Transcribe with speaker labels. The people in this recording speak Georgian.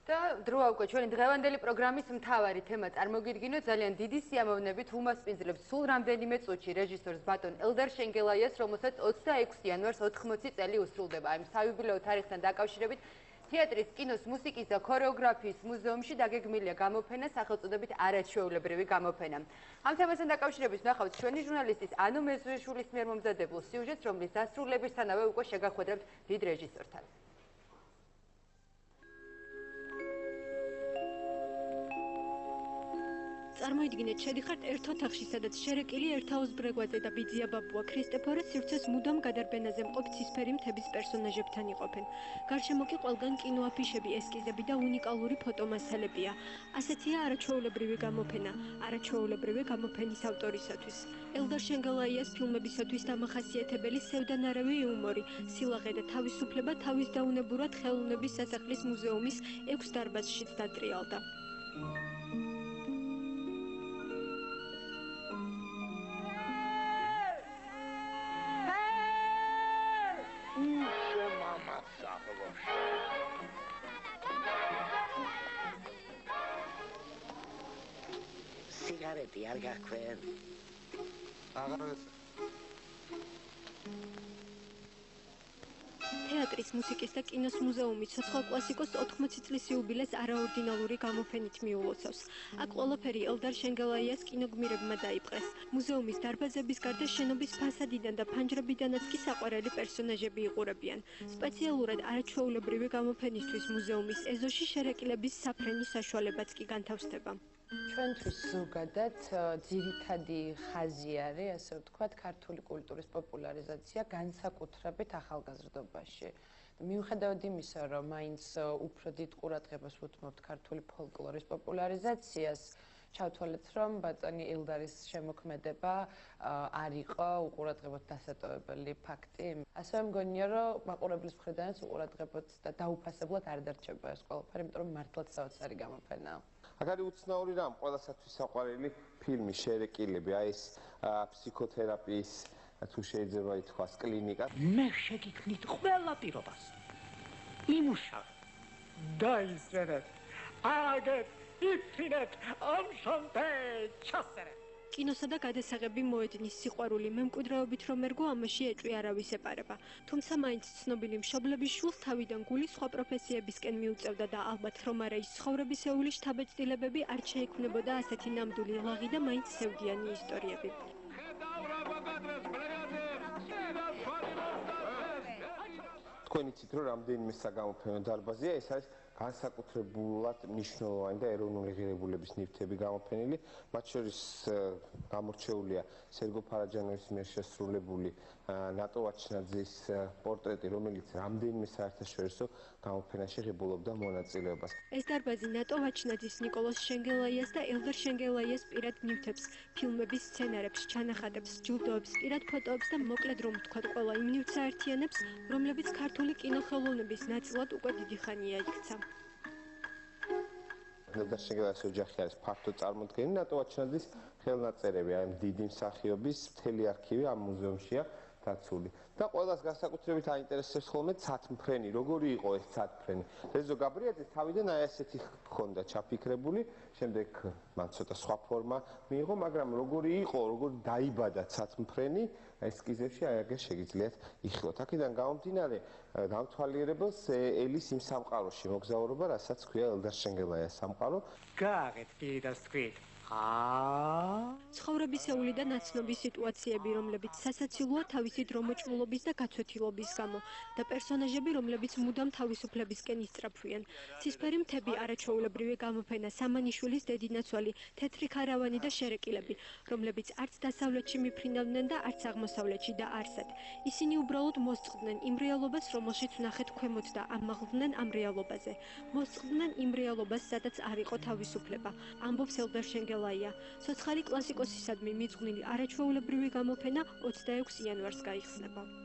Speaker 1: და დროა უკვე ჩვენი დღევანდელი პროგრამის მთავარი თემა წარმოგიდგინოთ. ძალიან დიდი სიამოვნებით უმასპინძლებს სულ რამდენიმე წუთში რეჟისორს ბატონ ელდარ შენგელაიას, რომელსაც 26 იანვარს 80 წელი უსრულდება. იმ საიუბილეო თარიღთან დაკავშირებით თეატრის, კინოს, მუსიკის და ქორეოგრაფიის მუზეუმში დაგეგმილია გამოფენა სახელწოდებით არაჩვეულებრივი გამოფენა. ამ თემასთან დაკავშირებით ვნახავთ ჩვენი ჟურნალისტის ანო მეზუეშვილის მიერ მომზადებულ სიუჟეტს, რომლის დასრულებისთანავე უკვე შეგახვედრებთ დიდ რეჟისორთან.
Speaker 2: წარმოიდგინეთ, შედიხართ ერთ ოთახში, სადაც შერეკილი ერთაოს ბრეგვაძე და ბიძია ბაბუა ქრისტეფორე სივრცეს მუდამ გადარბენაზე მყოფ ცისფერი მთების პერსონაჟებთან იყოფენ. გარშემო კი ყველგან კინოაფიშები, ესკიზები და უნიკალური ფოტომასალებია. ასეთია არაჩვეულებრივი გამოფენა, არაჩვეულებრივი გამოფენის ავტორისათვის. ელდარ შენგელაიას ფილმებისათვის დამახასიათებელი სევდანარავი იუმორი, სილაღე და თავისუფლება თავის დაუნებურად ხელოვნების სასახლის მუზეუმის 6 დარბაზშიც დატრიალდა.
Speaker 3: სიგარეტი არ გაქვენ?
Speaker 4: აღარც.
Speaker 2: თეატრის, მუსიკის და კინოს მუზეუმი ცოცხალ კლასიკოს 80 წლის იუბილეს არაორდინალური გამოფენით მიულოცავს. აქ ყველაფერი ელდარ შენგელაიას კინოგმირებმა დაიპყრეს. მუზეუმის დარბაზების გარდა შენობის ფასადიდან და ფანჯრებიდანაც კი საყვარელი პერსონაჟები იყურებიან. სპეციალურად არაჩვეულებრივი გამოფენისთვის მუზეუმის ეზოში შერეკილების საფრენი საშუალებაც კი განთავსდება.
Speaker 5: ჩვენთვის ზოგადად ძირითადი ხაზი არის, ასე ვთქვათ, ქართული კულტურის პოპულარიზაცია განსაკუთრებით ახალგაზრდობაში. მიუხედავად იმისა, რომ მაინც უფრო დიდ ყურადღებას უთმობთ ქართული ფოლკლორის პოპულარიზაციას, ჩავთვალეთ, რომ ბატონი ელდარის შემოქმედება არ იყო უყურადღებოდ დასატოვებელი ფაქტი. ასევე მგონია, რომ მაყურებლის მხრიდანაც უყურადღებოდ და დაუფასებლად არ დარჩება ეს ყველაფერი, იმიტომ რომ მართლაც საოცარი გამოფენაა.
Speaker 4: აქ არის უცნაური რამ, ყველასათვის საყვარელი ფილმი შერეკილები, აი ეს ფსიქოთერაპიის თუ შეიძლება ითქვას კლინიკა.
Speaker 3: მე შეგიქნით ყველა პირობას. იმუშავ. დაისვენეთ. აგეთ, იფრინეთ, ამშანტე, ჩასერეთ.
Speaker 2: კინოსა და გადასაღები მოედნის სიყვარული მემკვიდრეობით რომ ერგო ამაში ეჭვი არავის ეპარება. თუმცა მაინც ცნობილი მშობლების შვილს თავიდან გული სხვა პროფესიებისკენ მიუწევდა და ალბათ რომ არა ის ცხოვრებისეული შთაბეჭდილებები არ შეექმნებოდა ასეთი ნამდვილი ლაღი და მაინც სევდიანი ისტორიები.
Speaker 4: თქვენ იცით, რომ რამდენიმე საგამოფენო დარბაზია, ეს არის განსაკუთრებულად მნიშვნელოვანი და ეროვნული ღირებულების ნივთები გამოფენილი, მათ შორის გამორჩეულია სერგო ფარაჯანოვის მიერ შესრულებული ნატო ვაჩნაძის პორტრეტი, რომელიც რამდენიმე საერთაშორისო გამოფენაში ღებულობდა მონაწილეობას.
Speaker 2: ეს დარბაზი ნატო ვაჩნაძის, ნიკოლოზ შენგელაიას და ელდარ შენგელაიას პირად ნივთებს, ფილმების სცენარებს, ჩანახატებს, ჯილდოებს, პირად ფოტოებს და მოკლედ რომ ვთქვათ, ყველა იმ ნივთს აერთიანებს, რომლებიც ქართული კინოხელოვნების ნაწილად უკვე დიდი ხანია იქცა.
Speaker 4: ელდარ შენგელაიას ოჯახი არის ფართო წარმოდგენილი, ნატო ვაჩნაძის ხელნაწერები, აი დიდი მსახიობის მთელი არქივი ამ მუზეუმშია დაცული. და ყველას განსაკუთრებით აინტერესებს ხოლმე ცათმფრენი, როგორი იყო ეს ცათმფრენი. რეზო გაბრიაძე თავიდან აი ასეთი ჰქონდა ჩაფიქრებული, შემდეგ მან ცოტა სხვა ფორმა მიიღო, მაგრამ როგორი იყო, როგორი დაიბადა ცათმფრენი, ესკიზებში აი აგერ შეგიძლიათ იხილოთ. აქედან გამომდინარე, დამთვალიერებელს ელის იმ სამყაროში მოგზაურობა, რასაც ქვია ელდარ შენგელაიას სამყარო.
Speaker 3: გააღეთ კიდას თქვით.
Speaker 2: ცხოვრებისეული და ნაცნობი სიტუაციები, რომლებიც სასაცილოა თავისი დრომოჭმულობის და გაცვეთილობის გამო და პერსონაჟები, რომლებიც მუდამ თავისუფლებისკენ ისწრაფვიან. ცისფერი მთები, არაჩვეულებრივი გამოფენა, სამანიშვილის დედინაცვალი, თეთრი ქარავანი და შერეკილები, რომლებიც არც დასავლეთში მიფრინავდნენ და არც აღმოსავლეთში და არსად. ისინი უბრალოდ მოსწყდნენ იმ რეალობას, რომელშიც ვნახეთ ქვემოთ და ამაღლდნენ ამ რეალობაზე. მოსწყდნენ იმ რეალობას, სადაც არ იყო თავისუფლება. ამბობს ელდარ შენგელაია. სოცხალი კლასიკოსისადმი მიძღვნილი არაჩვეულებრივი გამოფენა 26 იანვარს გაიხსნება.